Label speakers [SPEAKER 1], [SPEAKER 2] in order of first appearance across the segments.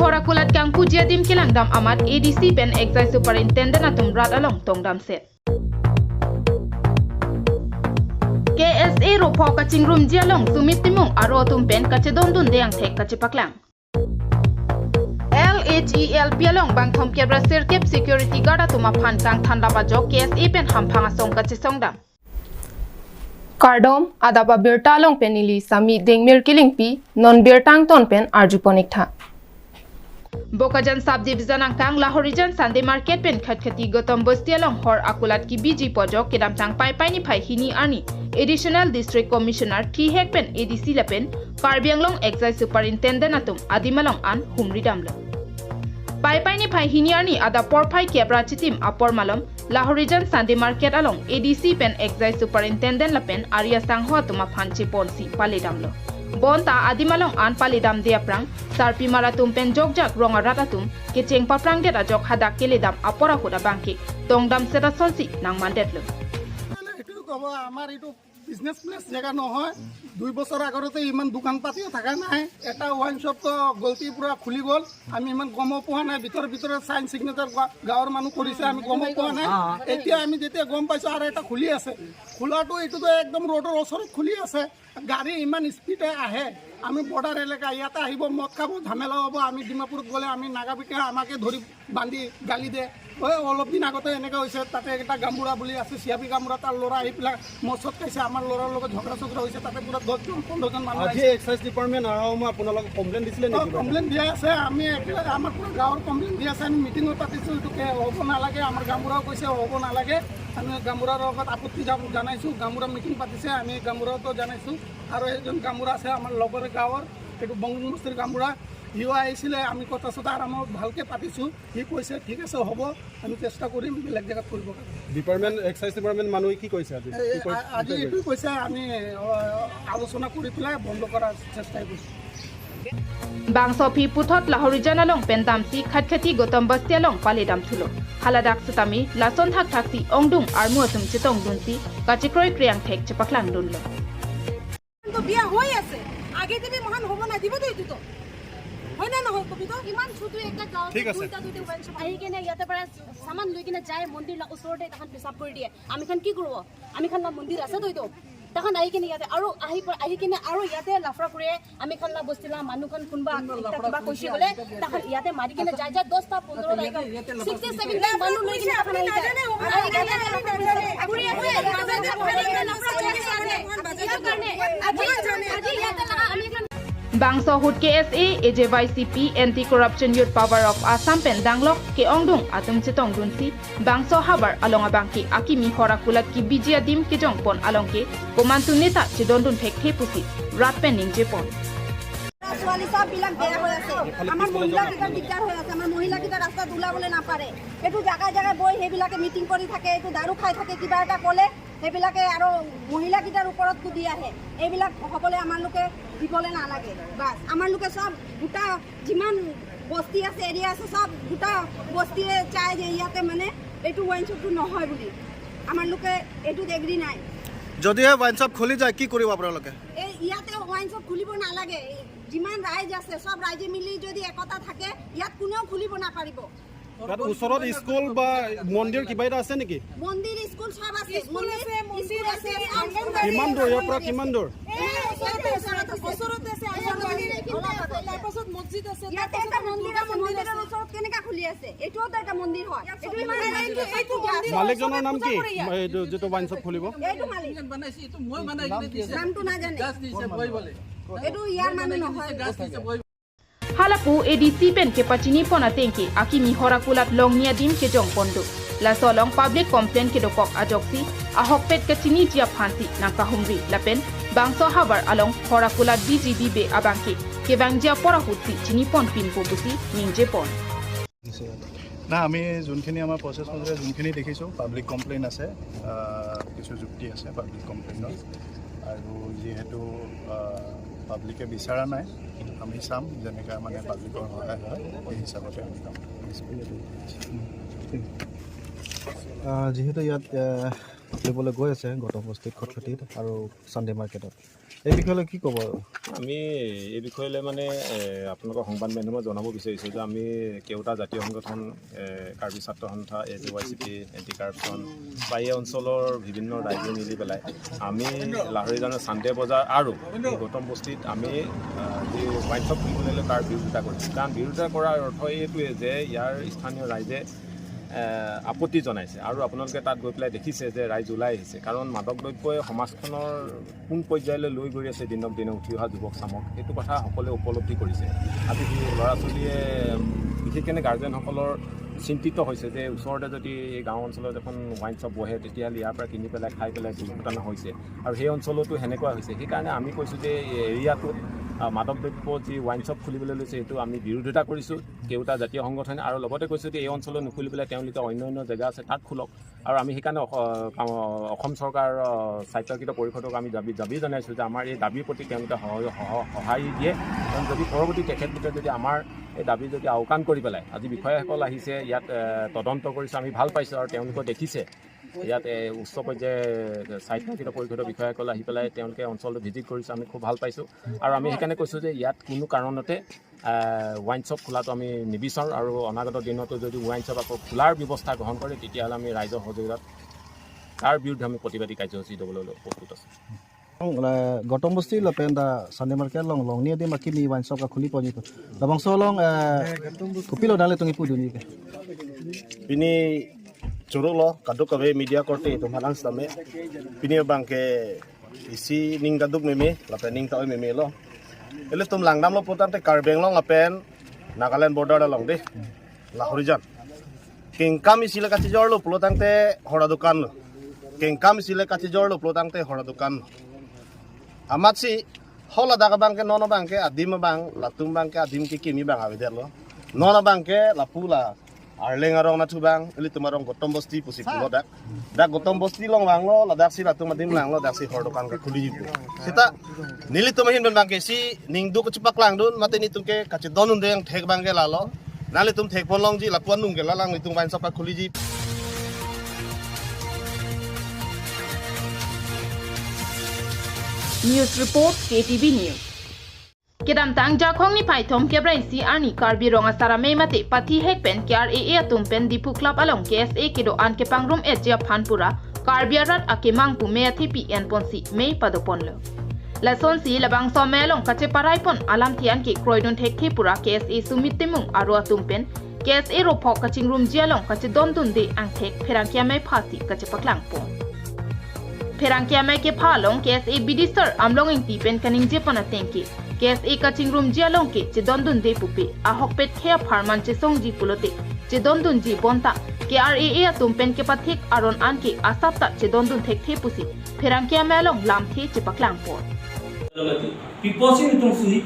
[SPEAKER 1] horakulat kang pujia dim kilangdam amat ADC pen Excise superintendent atum rat along tongdam set. KSA ro pho kaching room jialong sumit timung aro tum pen kachedon dun deang thek kachipaklang. LHEL pialong bang thom kebra serkep security guard atuma phan kang thanda bajo KSA pen hamphanga song kachisongdam. Kardom adaba birtalong penili sami dengmir killing pi non birtang ton pen arjuponik tha. Bokajan sub division angkang Lahorijan Sunday market pen khatkhati gotom bostialong hor akulat ki biji pojok kedam tang pai pai ni phai hini ani additional district commissioner thi hek pen ADC lapen Karbianglong Excise superintendent atum adimalong an humri damlo pai pai ni phai hini ani ada por phai kebra chitim apor malom Lahorijan Sunday market along ADC pen Excise superintendent lapen aria sangho tuma phanchi ponsi pale damlo bonta adimalong an palidam diaprang sarpi maratum pen jogjak ronga ratatum kecheng paprang det ajok hadak keledam apora koda bangki tongdam seta sonsi nang mandetlo
[SPEAKER 2] etu kobo amar etu business place jaga নহয় 2 বছৰ আগতে ইমান দোকান পাতিও থাকা নাই এটা wine shop তো গলতি পুরা খুলি গল আমি ইমান গম পোৱা নাই ভিতৰ সাইন সিগনেচাৰ গাঁৱৰ মানুহ কৰিছে আমি গম পোৱা নাই এতিয়া আমি যেতিয়া গম পাইছো আৰু এটা খুলি আছে খোলাটো এটো তো একদম ৰোডৰ ওচৰত খুলি আছে গাড়ী ইমান স্পিডে আহে আমি বৰ্ডাৰ এলেকা ইয়াতে আহিব মদ খাব ঝামেলা হ'ব আমি ডিমাপুৰত গলে আমি নাগাবিকে আমাকে ধৰি বান্ধি গালি দে অলপ দিন আগতে এনেকা হৈছে তাতে এটা গামুৰা বুলি আছে সিয়াবি গামুৰা তাৰ ল'ৰা আহি পেলাই মচত খাইছে আমাৰ ল'ৰাৰ লগত ঝগড়া চগড়া হৈছে তাতে পুৰা 10জন 15জন মানুহ
[SPEAKER 3] আজি এক্সাইজ ডিপাৰ্টমেণ্ট আৰু মই আপোনালোকক কমপ্লেইন দিছিলে নেকি
[SPEAKER 2] কমপ্লেইন দিয়া আছে আমি আমাৰ পুৰা গাঁৱৰ কমপ্লেইন দিয়া আছে আমি মিটিঙত পাতিছোঁ এইটোকে হ'ব নালাগে আমাৰ গামুৰাও কৈছে হ'ব নালাগে আমি গামুৰাৰ লগত আপত্তি জনাইছোঁ গামুৰা মিটিং পাতিছে আমি গামুৰাতো জনাইছোঁ আৰু এজন গামুৰা আছে আমাৰ লগৰে গাঁৱৰ এইটো বংগমস্তিৰ গামুৰা সিও আহিছিলে আমি কথা চথা আৰম্ভ ভালকৈ পাতিছোঁ সি কৈছে ঠিক আছে হ'ব আমি চেষ্টা কৰিম বেলেগ জেগাত কৰিব
[SPEAKER 3] ডিপাৰ্টমেণ্ট এক্সাইজ ডিপাৰ্টমেণ্ট মানুহে কি কৈছে
[SPEAKER 2] আজি এইটোৱে কৈছে আমি আলোচনা কৰি পেলাই বন্ধ কৰাৰ চেষ্টা কৰিছোঁ
[SPEAKER 1] Bangsopi puthot Lahorijan along pentamsi khatkhati gotom bastialong palidam thulo haladak sutami lason thak thaksi ongdung armu atum chitong dunsi kachikroi kriang thek chapaklang dunlo
[SPEAKER 4] তো বিয়া হৈ আছে আগে দিবি মহান হ'ব না দিব দেই তো হয় না নহয় কবি তো ইমান ছোট একটা গাঁও দুইটা ওয়ান শপ আহি কেনে ইয়াতে পৰা সামান লৈ কিনে যায় মন্দিৰ লা ওচৰতে তখন পেছাব কৰি দিয়ে আমি খান কি করব আমি খান মন্দিৰ আছে দইতো তখন আহি কিনে ইয়াতে আৰু আহি কিনে আৰু ইয়াতে লাফৰা কৰে আমি খান বস্তিলা মানুহ খান কোনবা কিবা কৈছে বলে তখন ইয়াতে মাৰি কিনে যায় যায় 10টা 15টা 67 মানুহ লৈ কিনে তখন আহি যায় আগুৰি আছে
[SPEAKER 1] Bangso hut KSA AJYCP Anti-Corruption Youth Power of Assam pen danglok ke ongdung atum chitong dunsi Bangso habar alonga bangki akimi horakulat ki bijia dim ke jongpon alongke komantu neta chidondun thek thepusi rat pening jepon
[SPEAKER 4] ছোৱালী সব বিলাক বেয়া হৈ আছে আমাৰ মহিলা কিটা দিগদাৰ হৈ আছে আমাৰ মহিলা কিটা ৰাস্তা দুলাবলৈ নাপাৰে এটো জায়গা জায়গা বই হেবিলাকে মিটিং কৰি থাকে এটো দাৰু খাই থাকে কিবা এটা ক'লে হেবিলাকে আৰু মহিলা কিটাৰ ওপৰত কুদি আহে এইবিলাক হবলে আমাৰ লোকে দিবলে নালাগে বাস আমাৰ লোকে সব গুটা যিমান বস্তি আছে এৰিয়া আছে সব গুটা বস্তিয়ে চাই যে ইয়াতে মানে এটো ওয়াইন শপটো নহয় বুলি আমাৰ লোকে এটো এগ্ৰি নাই
[SPEAKER 3] যদি ওয়াইন শপ খুলি যায় কি কৰিব আপোনালোকে
[SPEAKER 4] এই ইয়াতে ওয়াইন শপ খুলিব নালাগে যিমান ৰাইজ আছে সব ৰাইজে মিলি যদি একতা থাকে ইয়াত কোনেও খুলিব না পাৰিব
[SPEAKER 3] তাত ওচৰত স্কুল বা মন্দিৰ কিবা এটা আছে নেকি
[SPEAKER 4] মন্দিৰ স্কুল সব আছে মন্দিৰ আছে
[SPEAKER 3] কিমান দূৰ ইয়াৰ পৰা কিমান দূৰ
[SPEAKER 4] ওচৰতে আছে তাৰপাছত মছজিদ আছে ইয়াতে এটা মন্দিৰ আছে মন্দিৰৰ ওচৰত কেনেকা খুলি আছে এটোও তো এটা মন্দিৰ হয় এটো এইটো
[SPEAKER 3] মালিকজনৰ নাম কি এইটো যেটো ওয়াইন শপ খুলিব
[SPEAKER 4] এইটো মালিক
[SPEAKER 2] বনাইছে এইটো মই বনাই দিছে
[SPEAKER 4] নামটো নাজানে
[SPEAKER 2] গাছ দিছে বই বলে
[SPEAKER 4] এইটো ইয়াৰ মানুহ নহয়
[SPEAKER 2] গাছ দিছে বই
[SPEAKER 1] Halapu ADC pen ke pachini pona tengki akimi horakulat longnia dim ke jongpondo la solong public complaint ke dokok ajoksi ahok pet ke chini jia phansi nangka humri lapen bangso habar along horakulat BGB be abangki ke bangjia pora hutsi chini pon pin popusi ningje pon
[SPEAKER 5] না আমি যোনখিনি আমাৰ process মতে যোনখিনি দেখিছোঁ public complain আছে কিছু যুক্তি আছে পাব্লিক কমপ্লেইনত আৰু যিহেতু পাব্লিকে বিচৰা নাই আমি চাম যেনেকৈ মানে পাব্লিকৰ সহায় হয় সেই হিচাপতে আমি কাম যিহেতু ইয়াত
[SPEAKER 6] খুলিবলৈ গৈ আছে গৌতম বস্তিত খটখটিত আৰু চানডে মাৰ্কেটত এই বিষয়লৈ কি ক'ব আৰু
[SPEAKER 3] আমি এই বিষয়লৈ মানে আপোনালোকৰ সংবাদ মাধ্যমত জনাব বিচাৰিছোঁ যে আমি কেওটা জাতীয় সংগঠন কাৰ্বি ছাত্ৰ সন্থা AJYCP এণ্টি কাৰাপশ্যন বা এই অঞ্চলৰ বিভিন্ন ৰাইজে মিলি পেলাই আমি লাহৰীজানৰ চানডে বজাৰ আৰু গৌতম বস্তিত আমি যি ৱাইন শ্বপ খুলিবলৈ তাৰ বিৰোধিতা কৰিছোঁ কাৰণ বিৰোধিতা কৰাৰ অৰ্থ এইটোৱে যে ইয়াৰ স্থানীয় ৰাইজে আপত্তি জনাইছে আৰু আপোনালোকে তাত গৈ পেলাই দেখিছে যে ৰাইজ ওলাই আহিছে কাৰণ মাদক দ্ৰব্যই সমাজখনৰ কোন পৰ্যায়লৈ লৈ গৈ আছে দিনক দিনে উঠি অহা যুৱক চামক এইটো কথা সকলোৱে উপলব্ধি কৰিছে আজি ল'ৰা ছোৱালীয়ে বিশেষকৈ গাৰ্জেনসকলৰ চিন্তিত হৈছে যে ওচৰতে যদি এই গাঁও অঞ্চলত এখন ৱাইন শ্বপ বহে তেতিয়াহ'লে ইয়াৰ পৰা কিনি পেলাই খাই পেলাই দুৰ্ঘটনা হৈছে আৰু সেই অঞ্চলতো সেনেকুৱা হৈছে সেইকাৰণে আমি কৈছোঁ যে এই এৰিয়াটোত মাদক দ্ৰব্য যি ৱাইন শ্বপ খুলিবলৈ লৈছে সেইটো আমি বিৰোধিতা কৰিছোঁ কেওটা জাতীয় সংগঠনে আৰু লগতে কৈছোঁ যে এই অঞ্চলত নুখুলি পেলাই তেওঁলোকে অন্য জেগা আছে তাত খোলক আৰু আমি সেইকাৰণে অসম চৰকাৰৰ স্বায়ত্তশাসিত পৰিষদক আমি দাবী জনাইছোঁ যে আমাৰ এই দাবীৰ প্ৰতি তেওঁলোকে সঁহাৰি দিয়ে কাৰণ যদি পৰৱৰ্তী তেখেতলোকে যদি আমাৰ এই দাবী যদি আওকাণ কৰি পেলাই আজি বিষয়াসকল আহিছে ইয়াত তদন্ত কৰিছে আমি ভাল পাইছোঁ আৰু তেওঁলোকে দেখিছে ইয়াত উচ্চ পৰ্যায়ে স্বায়ত্তশাসিত পৰিষদৰ বিষয়াসকল আহি পেলাই তেওঁলোকে অঞ্চলটো ভিজিট কৰিছে আমি খুব ভাল পাইছোঁ আৰু আমি সেইকাৰণে কৈছোঁ যে ইয়াত কোনো কাৰণতে ৱাইন শ্বপ খোলাটো আমি নিবিচাৰোঁ আৰু অনাগত দিনতো যদি ৱাইন শ্বপ আকৌ খোলাৰ ব্যৱস্থা গ্ৰহণ কৰে তেতিয়াহ'লে আমি ৰাইজৰ সহযোগিতাত তাৰ বিৰুদ্ধে আমি প্ৰতিবাদী কাৰ্যসূচী ল'বলৈ প্ৰস্তুত আছোঁ
[SPEAKER 6] gotong besti lo penda Sunday market long ni dia makin ni wine shop ka khuli poni labang so long kupilo dale tungi pu duni
[SPEAKER 7] Pini curug lo kaduk kabe media korte itu malang stame pini bangke isi ning kaduk meme lapen ning tawe meme lo ele tum langnam lo putan te karbeng lo ngapen Nagaland border da long de Lahorijan king kam isi le kachi jor lo pulotang te hora dukan lo king kam isi le kachi jor lo pulotang te hora dukan amat si hola daga bangke nono bangke adim bang latung bangke adim ki kimi bang aveder lo nono bangke la pula arleng arong na tubang ili tumarong gotong bosti pusi pulo dak gotong bosti long bang lo la dak si latung adim lang lo dak si hordokan ka kuli jibu sita nili tumahin ben bangke si ningdu ko cepak lang dun mate ni tungke kace donun deng thek bangke la lo nali tum thek pon long ji lapuan nung ke la lang itung bain sapa kuli ji
[SPEAKER 1] News Report KTV News. Kedam tang jakong ni paitom kebrai si ani karbi ronga sarame mate pati hekpen KRAA tumpen dipu club along KSA kedo an ke pangrum etja phanpura karbiarat akemang pu me athi PN ponsi me padoponlo. Lason si labang so melong kache parai pon alam thian ke kroidon thekthi pura KSA sumitimung aro tumpen KSA ro phok kaching room jialong kache dondun de ang thek pherangkya mai phasi kache paklang pon. Pherangkya mai ke phalong KSA bidisar amlong ing ti pen kaning je pana tengki KSA kaching room jialong ke che dondun de pupe ahok pet khya pharman che songji pulote che dondun ji bonta KRAA tumpen ke pathik aron an ke asapta che dondun thek the pusi pherangkya mai long lam the che paklang pon
[SPEAKER 8] piposin tum suhi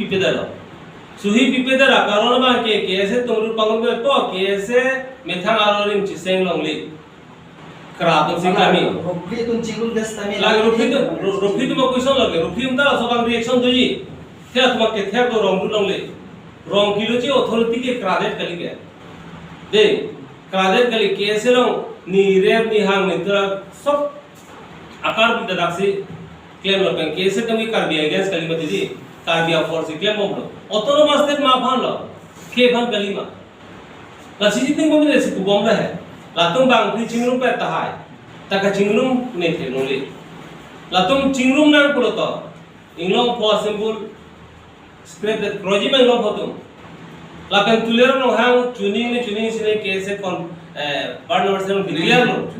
[SPEAKER 8] pipedara karon ba ke KSA tumru pangom be to KSA methang arorim chiseng longli Kerapun sih kami.
[SPEAKER 9] Rufli tu cinggung des kami.
[SPEAKER 8] Lagi Rufli tu mau kuison lagi. Rufli umta sobang reaction tu je. Tiap tu maket tiap tu rong dulu le. Rong kilo je authority ke kredit kali ke. De kredit kali KSA long ni rep ni hang ni tu sob akar kita daksi claim lo pen KSA tu kami karbi against kali mati di karbi force claim mo. Autonomous state maafan lo. Ke ban kali ma. Lasi jitin kami ni situ bom lah. Latung bang pri cingrum pe tahai taka cingrum ne the noli latung cingrum nang pulo to inglong possible spread that project mang long photum lapen tulero no hang tuning sine kese kon partner se clear no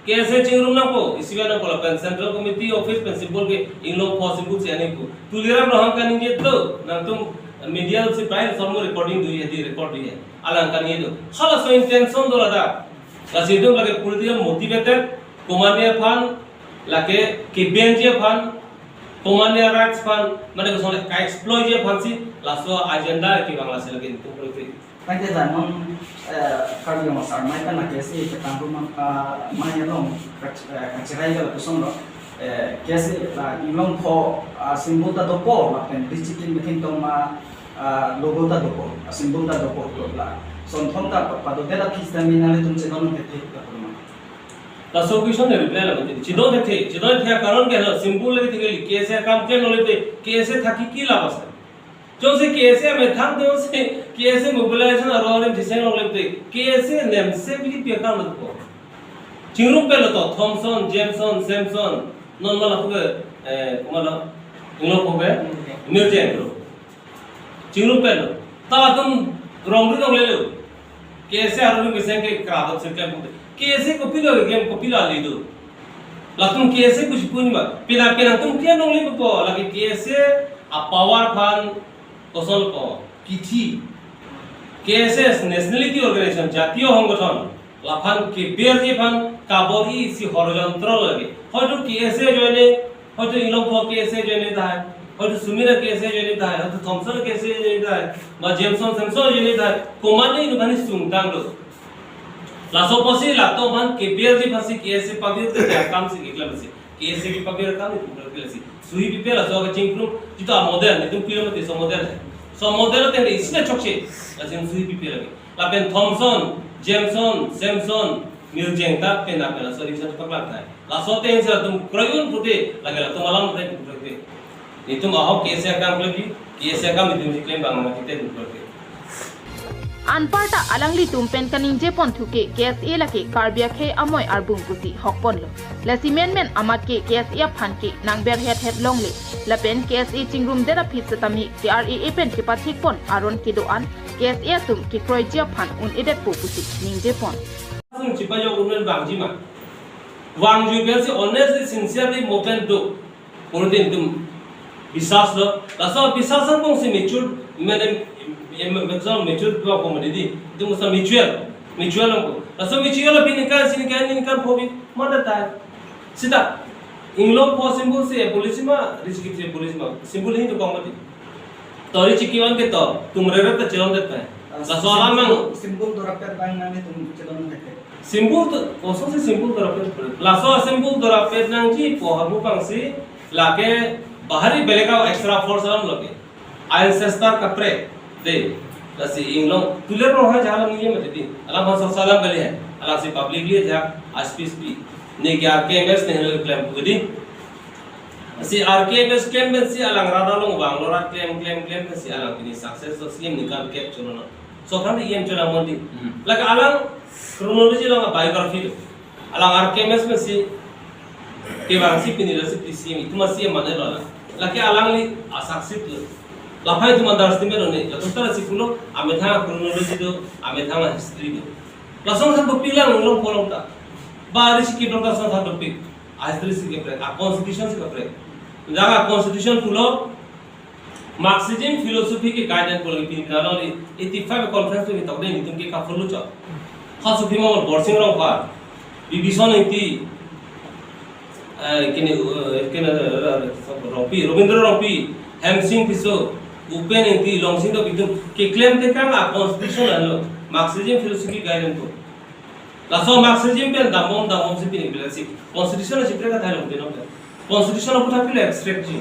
[SPEAKER 8] kese cingrum na po isiga na ko lapen central committee office principal ke inglong possible se ane ko tulero no hang kan inge to na tum media se prior some recording do ye record ye alangkan itu khala so intention do lada kasidum lage political motivated komania fan lage kbenje fan komania rights fan mane ko sone ka exploit je fan si laso agenda ki bangla se lage itu politik
[SPEAKER 9] Nanti zaman kalau masar mai kan nak kesi kita rumah mai long kaciraya kalau kusong lo kesi ilong ko simbol ta dopo lapen disiplin bikin tong ma logo ta dopo simbol ta dopo la son thong ta pada dela pista mina le tumse non ke thik ta rumah
[SPEAKER 8] lasso question ने reply लगे चिदो थे कारण के ना simple लगे थे केसे काम के नले केसे थाकी की लाभ है जो से केसे में थाक दो से केसे मोबिलाइजेशन और डिजाइन लगे केसे नेम से भी पेका मत को चिंगरूम पे तो थॉमसन जेमसन सैमसन नॉन वाला को कुमाला इंग्लो को पे मिर्जेन लो चिंगरूम पे लो ता तुम रोंगरी रोंग ले लो केसे आरोग्य में से के क्रादत से क्या केसे कॉपी लो गेम कॉपी ला ले दो लातुम केसे कुछ पुनी मा पिना तुम क्या नोंगली को लगे केसे आ पावर फान कोसल को किथी केसे नेशनलिटी ऑर्गेनाइजेशन जातीय संगठन लाफान के बेर जे फान काबोरी सी हॉरिजॉन्टल लगे हयतो केसे जने हयतो इलों को केसे जने दाय हयतो सुमिरा केसे जने दाय हयतो थॉमसन केसे जने दाय बा जेमसन सैमसन जने दाय कोमाने इनभानी सुंगदांग लो लासो पसी लातो मन के बेर जी फसी केसे पबिर ते काम से केकला बसे केसे भी पबिर काम नहीं तुम केला सी सुई भी पेला सो का चिंकनु जितो मॉडल नहीं तुम पिलो मते सो मॉडल ते इसने चोकसे लासिन सुई भी पेला के लापेन थॉमसन जेमसन सैमसन मिर्जेंटा पेना पेला सो रिसर्च पकला था लासो ते से तुम क्रयून फुटे लगेला तुम अलाम ते फुटे नहीं तुम आओ केसे काम लगी केसे काम तुम क्लेम बांगमा किते फुटे
[SPEAKER 1] आनपार्टा अलंगली तुमपेन कनिंग जे पॉन्थुके केस ए लके कार्बिया खे अमोय आरबुंग कुसी हकपन लो लेसिमेनमेन अमात के केस ए फान के नांगबेर हेड लोंगले लपेन केस ए चिंगरुम देरा फिट सतमी के आर ए पेन के पाथिक पन आरोन के दोआन केस ए तुम के क्रोइजिया फान उन एडेट पो कुसी निंग जे पन
[SPEAKER 8] सं चिपायो उनन बांगजिमा वांगजु बेल से ऑनेस्टली सिंसियरली मोपेन दो कोरदिन तुम विश्वास लो लासो विश्वासन कों से मेच्योर मैंने एग्जाम मेच्योर तो आपको मदे दी तुम सब म्यूचुअल को असम म्यूचुअल भी निकाल फोबी मदद है सीधा इंग्लो पॉसिबल से पुलिस में रिस्क से पुलिस में सिंपल ही तो कमती तोरी चिकीवन के तो तुम रे तो चलन देता है ससवाला में
[SPEAKER 9] सिंपल दोरापेर बैंक नामे तुम चलन देते
[SPEAKER 8] सिंपल तो कोसो से सिंपल दोरापेर लासो सिंपल दोरापेर नंजी पोहबु पंसी लाके बाहरी बेलेगा एक्स्ट्रा फोर्स आम लगे आयसेस्टर कपरे दे लसी इंग्लो तुले रो है जहां नहीं मत दी अला भाषा सलाम गले है अला से पब्लिकली जा आसपीस भी ने क्या केएमएस ने हेलो क्लेम गुदी से आरकेएमएस क्लेम में से अलग राडा लोग बांग्लोरा क्लेम से अलग नि सक्सेस तो सीएम निकाल के चलो ना सो फ्रॉम ईएम चला मोदी लग अलग क्रोनोलॉजी लोग बायोग्राफी अलग आरकेएमएस में से के वांसी पिनिलसी सीएम तुम सीएम माने लो लगे अलग नि सक्सेस लाफाय तुम अंदर में रोने लतोस्तर सिकुलो आमेथा क्रोनोलॉजी दो आमेथा हिस्ट्री दो लसों सब पिला नो कोलमता बारिश की डॉक्टर सब टॉपिक हिस्ट्री से के प्रे कॉन्स्टिट्यूशन से के प्रे जागा कॉन्स्टिट्यूशन फुलो मार्क्सिज्म फिलोसफी के गाइडेंस को लगी पिनालो 85 कॉन्फ्रेंस में तबदे नि तुम के का फुलो च खास सुफी मोर बोर्सिंग रो का विभीषण इति केने रोपी रविंद्र रोपी हेमसिंग पिसो उपेन इति लॉन्गसिंग तो बिदुम के क्लेम ते का कॉन्स्टिट्यूशन आलो मार्क्सिज्म फिलोसफी गाइडेंस को लासो मार्क्सिज्म पे दामोम से पिन बिलसी कॉन्स्टिट्यूशन से प्रेगा थालो बिनो कॉन्स्टिट्यूशन को थापिले एक्सट्रैक्ट जी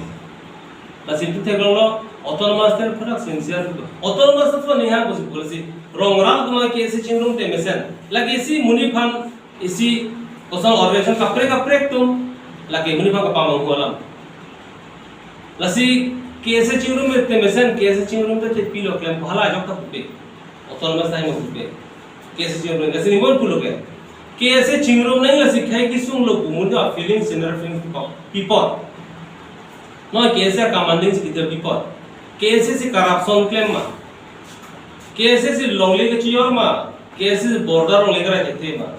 [SPEAKER 8] लासि तु थे गलो ऑटोनोमस थे फरक सिंसियर ऑटोनोमस तो नहीं है कुछ बोलसी रोंगरा तुम के ऐसे चिंगरुम ते मेसन लगे इसी मुनिफान इसी कोसम ऑर्गेनाइजेशन कपरे तुम लगे मुनिफान का पामंग वाला लसी केसे चिंगरुम में ते मेसन केसे चिंगरुम ते पिलो क्लेम भला जब तक पे ऑटोनोमस टाइम में पे केसे चिंगरुम कैसे निमोन पुलो के केसे चिंगरुम नहीं लसी खाई कि सुन लो मुंडा feelings inner feelings people know केसे कमांडिंग्स किधर पीपल केसे से करप्शन क्लेम मा केसे से लॉन्गली के चियोर मा केसे से बॉर्डर लगे रहे थे मा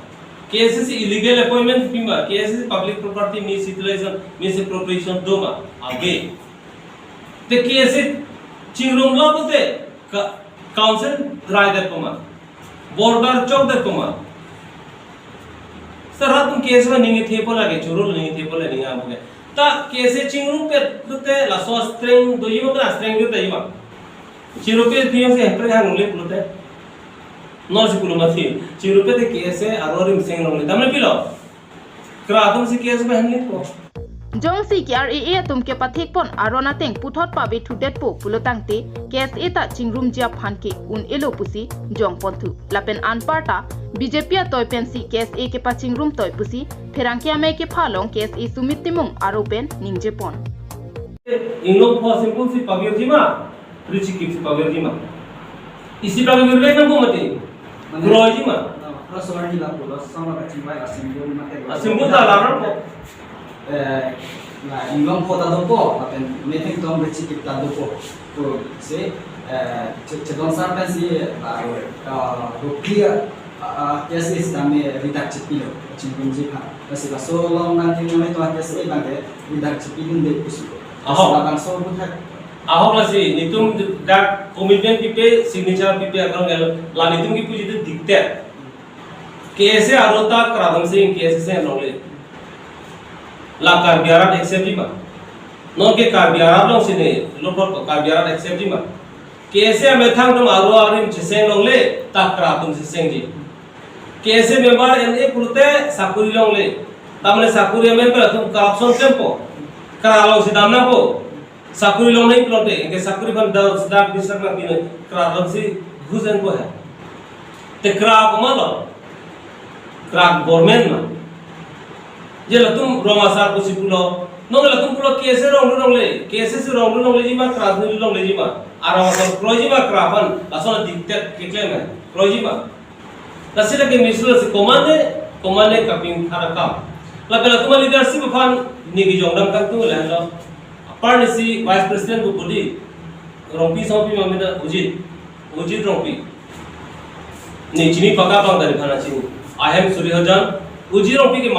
[SPEAKER 8] केसे से इलीगल अपॉइंटमेंट पीमा केसे से public property misutilization misappropriation दो मा आगे ते केसे चिंगरुम ला बोलते काउंसिल राय दे कोमा बॉर्डर चौक दे कोमा सर तुम केस में नहीं थे पर लगे चोरो नहीं थे पर नहीं आ गए ता केसे चिंगरुम पे बोलते लासो स्ट्रिंग दो ये मतलब स्ट्रिंग दे तईवा चिरुपे दियो से हेप्रे हांगले बोलते नो से कुलो मथी चिरुपे ते केसे आरोरिम सेंग नोले दमने पिलो क्रातम से केस में हनले को
[SPEAKER 1] Jong si kiar e tum ke pathik pon arona teng puthot pa be thudet po pulotangte kes eta chingrum jia phanke un elo pusi jong ponthu lapen anparta BJP toy pensi kes e ke pa chingrum toy pusi pherangkia me ke phalong kes e sumitimung aropen ningje pon
[SPEAKER 8] Inglong po simple si pagirjima richikip si pagirjima isi pagirjima na po mati grojima
[SPEAKER 9] Rasulani la pulos sama kacimai asimbol mate.
[SPEAKER 8] Asimbol ta laran po.
[SPEAKER 9] Na inglong po ta dopo, apen meeting tom richikip ta dopo. To se cedon sarpen si rupiah कैसे इसमें विदाक चिपिलो चिंगुम जी का वैसे का Solang nanti में तो कैसे बंदे विदाक चिपिलो दे कुछ आहो सो बुधा
[SPEAKER 8] आहो लसी नितुम dak komitmen pipe signature pipe akan gel la nitum ki puji tu dikte कैसे आरोता करादम से कैसे से नोले ला कारबियारा एक्सेप्ट मा नॉन के कारबियारा लोग से ने लोग कारबियारा एक्सेप्ट मा कैसे मेथांग तुम आरो आरिम जिसे नोले ता करादम से सेंजी कैसे मेंबर एनए पुलते साकुरी लोंगले तामने साकुरी में पर तुम करप्शन टेम्पो करालो सिदामना को साकुरी लोंग नहीं प्लॉटे इनके साकुरी बन दाग बिसर ना बिने करालो से घुसन को है ते क्राक मालो क्राक गवर्नमेंट ना ये लतुम रोमासार को सिपुलो नोंग लतुम पुलो कैसे रोंगले कैसे से रोंगले जी मा क्राक नहीं रोंगले जी मा आराम क्रोजी मा क्राफन असोना दिक्कत कितले में क्रोजी मा Nasi lagi misalnya si komande kaping harakam. Lalu tuh leadership fan niki jongdam kan tuh lah lo. Apar nasi vice president bu budi rompi sampi mameda ujit rompi. Nih cini pakai bang dari mana cini? Ahem Suryajan ujit rompi ke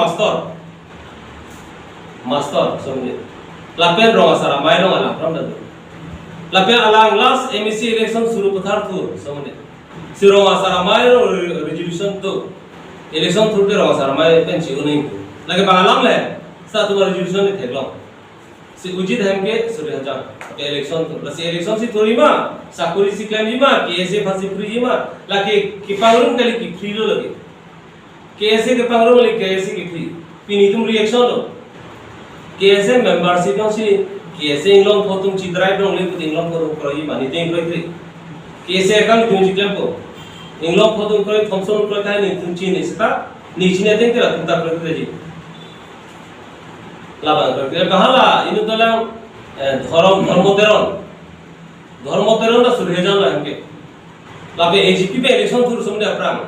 [SPEAKER 8] master sebenarnya. Lapen rong asara main rong alam ram dadu. Lapen alang last MEC election suruh putar tuh sebenarnya. Sirong asara mai resolution tu election through the asara mai pensi uning lagi bangalam le satu resolution ni theglong si ujit hem ke suryajan election tu lasi election si thori ma sakuri si claim ji ma kese phasi free ji ma lagi kipangrung kali ki free lo lagi kese ke pangrung lagi kese ki free pini tum reaction lo kese membership si kese inglong photung chidrai dong le put inglong photung koi ma ni teng koi kese kan tum chidlam ko England photo कोई Thompson कोई काय नहीं तुम चीन इसका नीचे ने देंगे तुम तक करते जी लाभ करते कहाँ ला इन्हें तो ला धर्मोत्तरन ना सुरेजन ला इनके लाभे एजीपी पे इलेक्शन थ्रू समझे अपरांग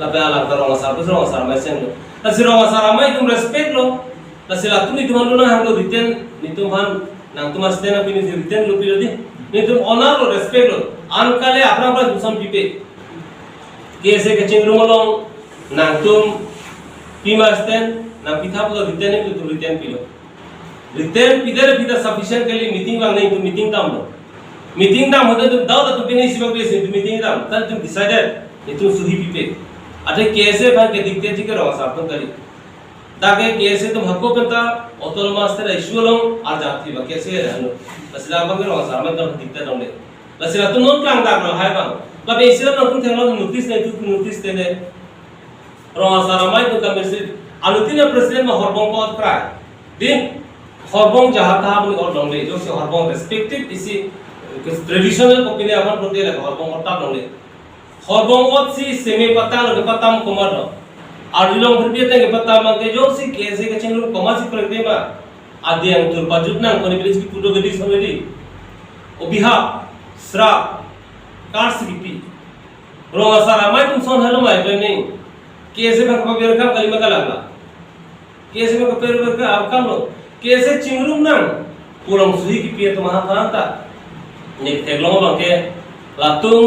[SPEAKER 8] लाभे आला तरंगा सार में सेंड लसी रंगा सार में तुम रेस्पेक्ट लो लसी ला तुम इतमान लो ना हम लोग रिटेन नितुम भान नांग तुम अस्ते ना पिनी रिटेन लो पिलो दी नितुम ऑनर लो रेस्पेक्ट लो आनकाले अपना दुसम पिपे कैसे के चिंगरुमलों नांगतुम पीमास्तेन ना पिथा पुलो रिटेन है तो retain pillow retain पिदर Pida sufficient के लिए मीटिंग वांग नहीं तो मीटिंग टाइम लो मीटिंग टाइम होता तो दाव तो पिने इसी वक्त से मीटिंग टाइम तब तुम डिसाइडेड ये तुम सुधी पिपे अरे कैसे भाई के दिखते जी के रवा साफ करी ताकि कैसे तुम हक्को पेंता ऑटोल मास्टर इशू लों आ जाती बा कैसे रहनो असला बगे रवा साफ में तो दिखते दंगे लसी तुम नोट प्लान दाग लो हाय बांग लब इसीलिए नोट थे लो नोटिस नहीं तो नोटिस देने रवा सारा माय तो कमिटी अनुतिन प्रेसिडेंट में हरबोंग को प्राय दिन हरबोंग जहां था अपनी और दंगे जो से हरबोंग रेस्पेक्टेड इसी ट्रेडिशनल कॉपी ने अपन प्रति ले हरबोंग और ता दंगे हरबोंग और सी सेमी पता लो पता म कमर आदिलों फिर भी के पता म के जो सी कैसे के चिंगलु कमासी प्रति में आदि अंग तुर पाजुतना कोनी बिलिस की पुटो गदी समेली ओबिहा स्रा कार्स की रोगा सारा मैं तुम सोन हेलो मैं तो नहीं कैसे मैं कपेर काम कली में लगला कैसे मैं कपेर का आउटकम लो कैसे चिंगरुम ना पुरम सुही की पिए तो महाभारता ने थेगलो बके लातुम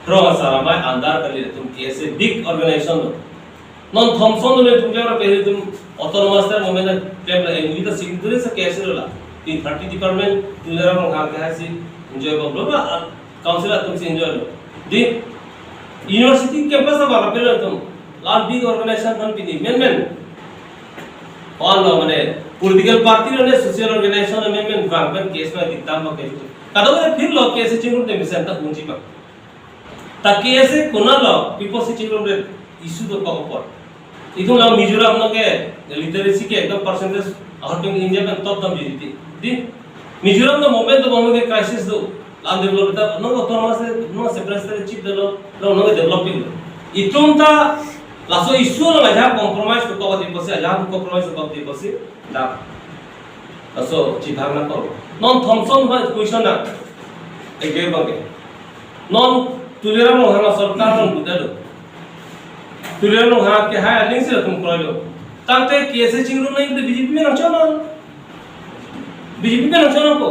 [SPEAKER 8] रोगा सारा मैं अंदर कर ले तुम कैसे बिग ऑर्गेनाइजेशन लो नॉन थॉमसन ने तुम जरा पहले तुम ऑटोनोमस ता मोमेंट प्लेन एनवी द सिग्नेचर से कैसे ला 30 डिपार्टमेंट तुम जरा वहां का है सी एंजॉय कर लो काउंसिलर तुमसे एंजॉय लो दी यूनिवर्सिटी कैंपस में बाबा पेलो तुम लाल बिग ऑर्गेनाइजेशन बन पिनी मेन ऑन लो माने पॉलिटिकल पार्टी ने सोशल ऑर्गेनाइजेशन में गवर्नमेंट केस में दिखता म के कदो फिर लो कैसे चिंगुर दे मिशन तक पूंजी में ताकि ऐसे कोना लो पीपल से चिंगुर दे इशू तो का ऊपर itu lang Mizoram no ke literacy ke एकदम percentage ahorting India में top dam जीती di Mizoram no moment to moment के crisis do land develop ta no autonomous no separate chip delo no developing itum ta laso issue no aja compromise to kawati pose aja compromise to kawati pose da laso chibhagna ko non Thompson ba question na ege bange non tuliram no hama sarkar no budalo tuliram no ha ke ha link se tum koro tante kese chingru nahi to BJP में रचो ना BJP में रचो ना को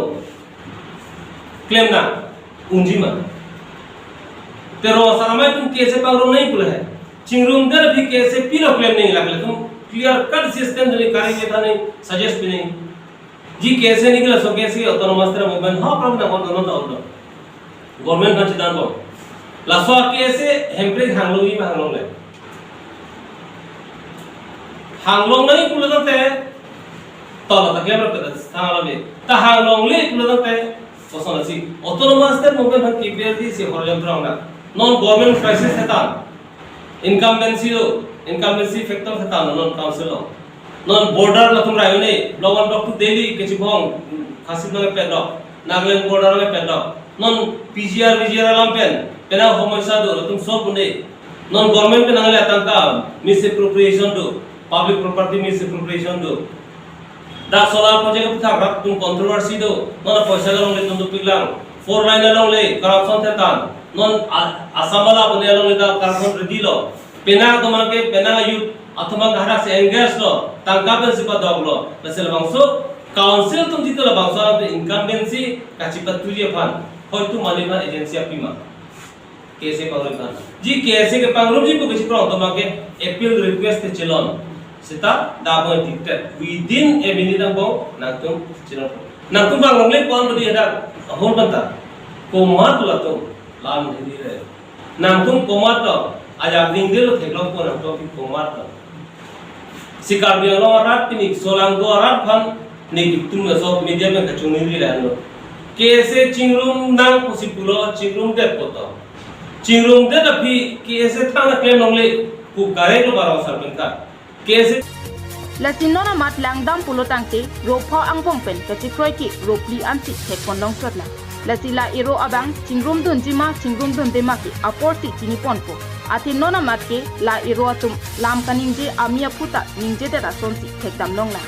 [SPEAKER 8] claim ना unji मा तेरो सारामाय तुम कैसे पागरो नहीं पुल है चिंगरूम दर भी कैसे पीलो क्लेम नहीं लगले तुम क्लियर कट सिस्टम दले कार्य के था नहीं सजेस्ट भी नहीं जी कैसे निकला सो कैसे ऑटोनोमस तरह मूवमेंट हां प्रॉब्लम ना दोनों दाउट गवर्नमेंट का चिदान को लासो कैसे हेम्प्रिक हांगलोगी में हांगलोंग ले हांगलोंग नहीं पुल दते तला तकले पर सांगला में ता हांगलोंग ले पुल दते सोसनसी ऑटोनोमस तरह मूवमेंट की बेरती से होरिजोंटल ना non government crisis है ता incumbency factor है ता non council non border ला तुम रायो नहीं block 1 block 2 दिल्ली के चिपong खासित में पेड़ नागालैंड border में पेड़ non PGR लाम्पेन पेना होमोसा दो तुम सब बुने non government पे नागले तंका misappropriation दो public property misappropriation दो दा solar project था रख तुम controversy दो non पैसा लोग ले तुम तो पिगलांग 4 line लोग ले corruption है ता non asamala bune along ida karson redilo pena tomake pena youth athoma ghara se engage lo tangka ben sipa doglo besel bangso council tum jitala bangso ate incumbency kachipat tulie phan hoitu maniba agency apima kese pagro phan ji kese ke pagro ji ko bechi pro tomake appeal request chelon sita dabo dictate within a minute go natum chelon natum bangle kon bodi ada hol banta ko mat latum लाम नहीं रहे नाम तुम कोमार तो आज आप दिन दिलो थे लोग को नाम तो भी कोमार तो शिकार भी अलो आराट पिनिक सोलांग दो आराट फन नहीं तुम सब मीडिया में कचू नहीं रहे लो कैसे चिंगरूम नाम कुछ पुलो चिंगरूम दे पोता चिंगरूम दे तभी कैसे था ना क्लेम नंगले को करे लो बाराव सरपंच का कैसे
[SPEAKER 1] Lasinona mat langdam pulo tangte ropo ang pongpen kachikroy ki ropli anti tek pondong sotla lasila iro abang chingrum dun dema ki aporti chini ponpo ati nona mat ke la iro atum lam kaningje amia puta ningje de rasonsi tek damlong la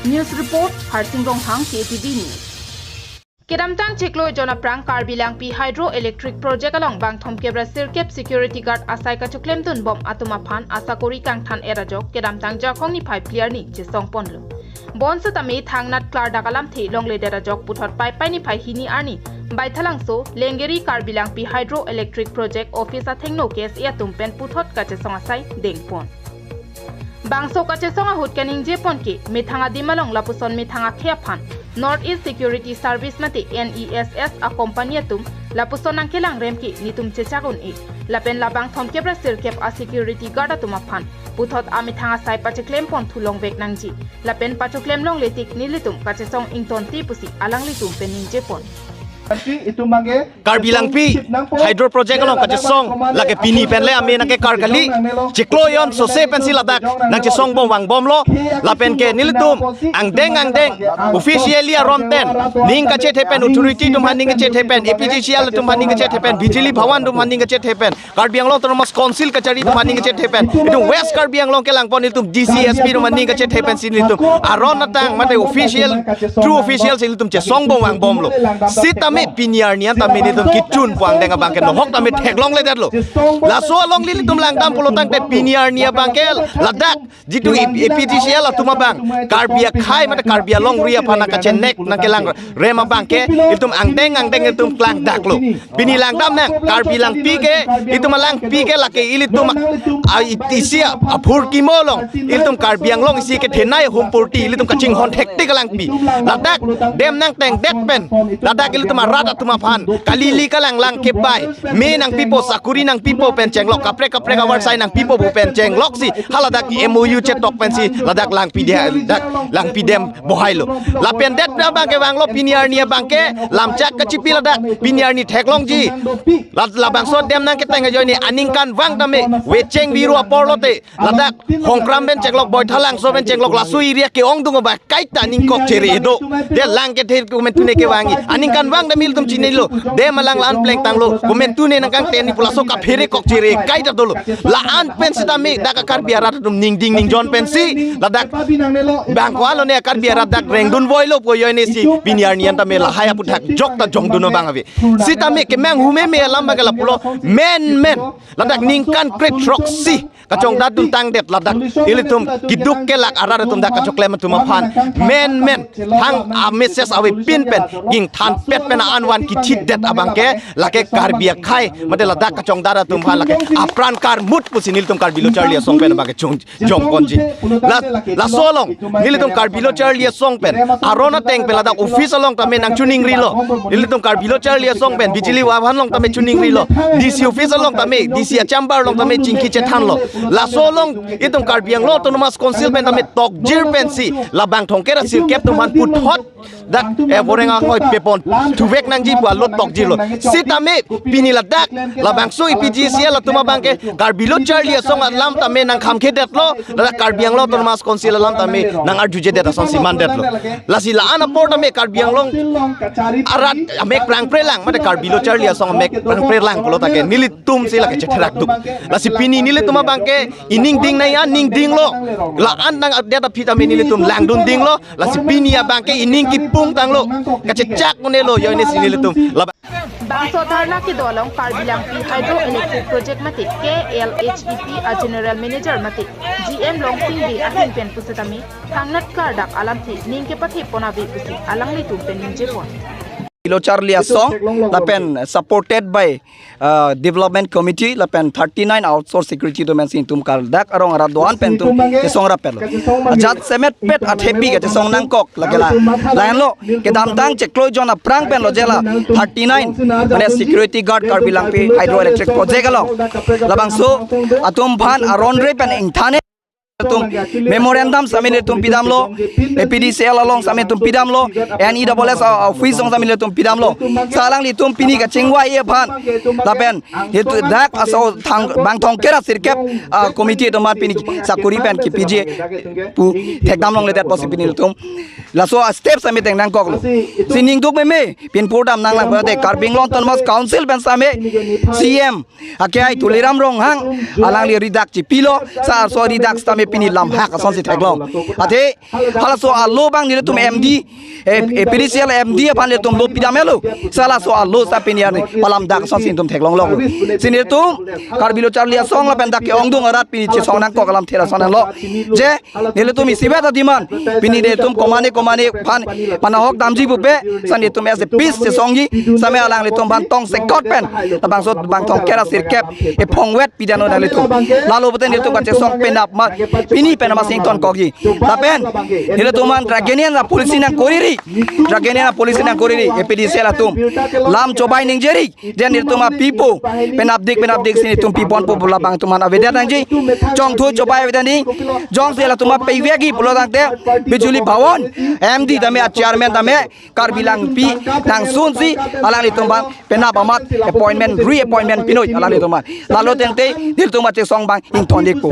[SPEAKER 1] news report harsingrong hang KTV news Kedamtang cheklo jona prang karbilang pi hydroelectric project along bang thom kebra sirkep security guard asai ka chuklem dun bom atuma phan asakori kang than erajok kedamtang jakong ni 5 player ni jesong ponlo bon sa tami thangnat klar dakalam the longle derajok puthot pai pai ni phai hini arni baithalang so lengeri karbilang pi hydroelectric project office a thengno case ya tumpen puthot ka chesong asai dengpon bangso ka chesong a hut kaning je pon ke methanga dimalong lapuson methanga khia phan North East Security Service mate NESS a company tum lapuson ang kelang remki nitum chechagun e lapen labang thomkebra sirkep a security guard atuma phan puthot ami thanga sai pachiklem pon thulong bek nangji lapen pachuklem long letik nilitum kachesong ington ti pusi alang litum pening jepon
[SPEAKER 10] Karbilang pi hydro project along kachesong lake pini penle ame nake karkali chikloyon so se pensi ladak nang chesong bom wang bom lo lapen ke nilitum angdeng officially ronten ning kache thepen authority tum haning kache thepen APGCL tum haning kache thepen bijili bhawan tum haning kache thepen karbiang long autonomous council kachari tum haning kache thepen itu west karbiang long kelang pon tum DCSP tum haning kache thepen sinitum aron natang mate official true official sinitum chesong bom wang bom lo sitam piniar nian tami ni tum kitun puang denga bangkel no hok tami teklong le datlo la so long li tum lang tam pulo tang te piniar nia bangkel ladak jitu APGCL atuma bang karbia khai mata karbia long ria phana ka chenek nang kelang rema bangke itum angdeng itum klang daklo pini lang tam nang karbi lang pike itum lang pike lake ilitum isia aphur kimolong itum karbiang long isi ke thenai humpurti ilitum kaching hon hekti kalang pi ladak dem nang teng det pen ladak ilitum arat atuma phan kalili kalang lang kebai me nang pipo sakuri nang pipo pen chenglok kaprek awar sai nang pipo bu pen chenglok si haladak MOU chetok pen si ladak lang pidem bohailo la pen det na bangke wanglo piniar nia bangke lamchak kachipi ladak piniar ni theklong ji la bangso dem nang keteng ajo ni aningkan wang tame wecheng biru apolote ladak hongkram ben chenglok boy thalang so ben chenglok lasui ria ke ong dungo ba kaita ningkok chere edo de lang ke the komentune ke wangi aningkan wang damil tum chinelo de malang lan pleng tanglo komentune nang kang teni pulaso ka phere kok chere kaita dolo la an pensi tame dak kar biarat tum ning ding ning jon pensi ladak bangkwalo ne kar biarat dak rengdun boilo po yoine si piniar nian tame la haya puthak jok ta jong duno bangavi si tame ke mang hume me lamba gala pulo men ladak ningkan kret roksi kachong datun tang det ladak ilitum kiduk kelak arada tum dak kachok lema tum phan men hang a message awi pin pen ging than pet pen an wan ki thit det abangke lake kar bia khai mate ladak kachong dara tum phan lake apran kar mut pusinil tum kar bilo charlia song pen bangke jong konji la solong nilitum kar bilo charlia song pen arona teng pe ladak office along tame nang tuning rilo nilitum kar bilo charlia song pen bijili wa han long tame tuning rilo DC office along tame DC chamber long tame chingki che than lo la solong itum kar biang lo autonomous council pen tame tok jir pen si la bang thongkera sir kep tum han put hot dak e borenga ngoi pepon tuwek nang ji bua lot tok jilo si tame pini ladak la bang so IPGC la tuma bangke kar bilo charlia song lam tame nang kham khe det lo la kar biang lo autonomous council lam tame nang arjuje det son si man det lo la si la ana port tame kar biang long arat amek prang prelang mate kar bilo charlia song amek prang prelang ko lo take nili tum si la ke cherak duk la si pini nili tuma bangke ining ding na ya ning ding lo la an nang det da pitame nili tum lang dun ding lo la si pini ya bangke ining ki pung tang lo ka chak ngone lo yo ne si nili tum la
[SPEAKER 1] Bangso Tharna ki dolong Karbilang P Hydroelectric Project mate KLHEP a General Manager mate GM Long Sing bi ahin pen pusatami thangnat kardak alam thi ningke pathi pona bi pusi alang li tum pen ninje pon
[SPEAKER 9] Kilo Charlie song lapen supported by development committee lapen 39 outsource security domain sin tum kal dak arong aradoan pen tum ke song rapel ajat semet pet at happy ke song nangkok lagela lain lo ke dam tang cheklo jona prang pen lo jela 39 mane security guard Karbilang P hydroelectric project alo labang so atum bhan arondre pen ingthane tum memorandum samine tum pidam lo APDCL along samine tum pidam lo NEWS office song samine tum pidam lo salang li tum pini ka chingwa ye phan lapen hitu dak aso thang bang thong kera sirkep committee to mar pini sakuri pen ki PJ pu thekdam long le that possibility tum la so step samine teng nang kok lo sining duk me pin purdam nang lang te Karbing long Autonomous council pen same CM akai tuliram rong hang alang li ridak chi pilo sa so ridak same pini lam hak ason si theklong ate hala so allo bang ni tum MD PDCL MD pan le tum lo pidamelo sala so allo sa pini ani palam dak ason sin tum theklong lo sinir tum Karbilo Charlia song la pen dak ke ongdung arat pini che song nang ko kalam thera son lo je ni tum isiba ta diman pini de tum komane pan panahok damji bupe san ni tum as a piece che song ji same alang le tum ban tong se got pen bang so bang tong kera sir kep e phongwet pidano na le tum lalo buten ni tum ka che song pen up ma pini pen ma sing ton kogi tapen ni tum man dragenian la polisi nang koriri APDC la tum lam cobai ning jeri den ni tum pipo pen updik sini tum pipon po bola bang tum man aveda nang ji chong thu cobai aveda ni jong se la tum peiwegi pulo dang te bijuli bawon MD dame chairman dame Karbilang P nang sun si alang ni tum bang penap amat appointment reappointment pinoi alang ni tum lalu tente ni tum ma che song bang ing ton dik po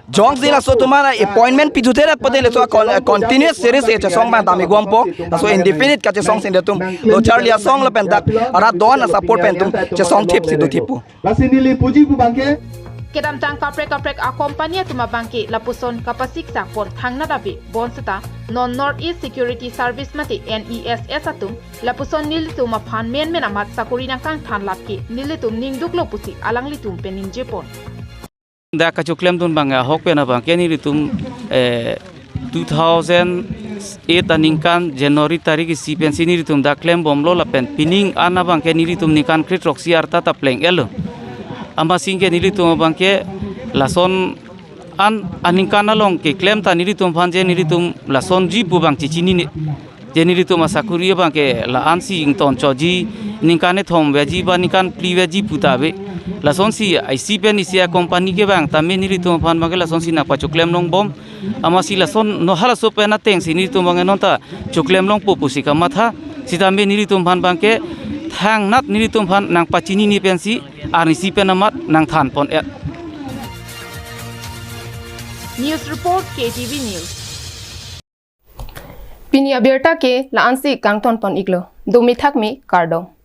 [SPEAKER 9] jong zila so tumana appointment pitutera podele so continuous series e song ba dami gompo so indefinite ka song sin tum lo Charlia song la pen dak ara don support pen tum che song tip si do tipu
[SPEAKER 2] lasinili puji bu bangke
[SPEAKER 1] kedam tang kaprek akompania tuma bangke lapuson kapasik sa pon thangna dabi bonsata non north east security service mate NESS atum lapuson nil tuma phan men amat sakuri nang kang than lapki nilitum ningduk lo pusi alang litum penin jepon
[SPEAKER 11] da ka chuklem tun banga hok pena bangke ni litum 2008 aningkan January tarik si pensi ni litum da klem bomlo la pen pining ana bangke ni litum nikan krit roksi arta ta pleng elo ama singke ni litum bangke lason aningkan along ke claim ta niritum phanje niritum la sonji bubang chichini ne je niritum asakuri bang ke la ansi ington choji ningkane thom veji ba ningkan pli veji putabe la sonsi IC pen isia company ke bang tamme niritum phan bang ke la sonsi na pa chuklem long bom amasi la son no hala so pena teng si niritum bang nonta chuklem long popusi ka matha sitamme niritum phan bang ke thang nat niritum phan nang pachini ni pensi arisi penamat nang than pon et
[SPEAKER 1] News report KTV News. Pinia Berta ke la ansi kangton pon iglo. Do mi thak mi kardo.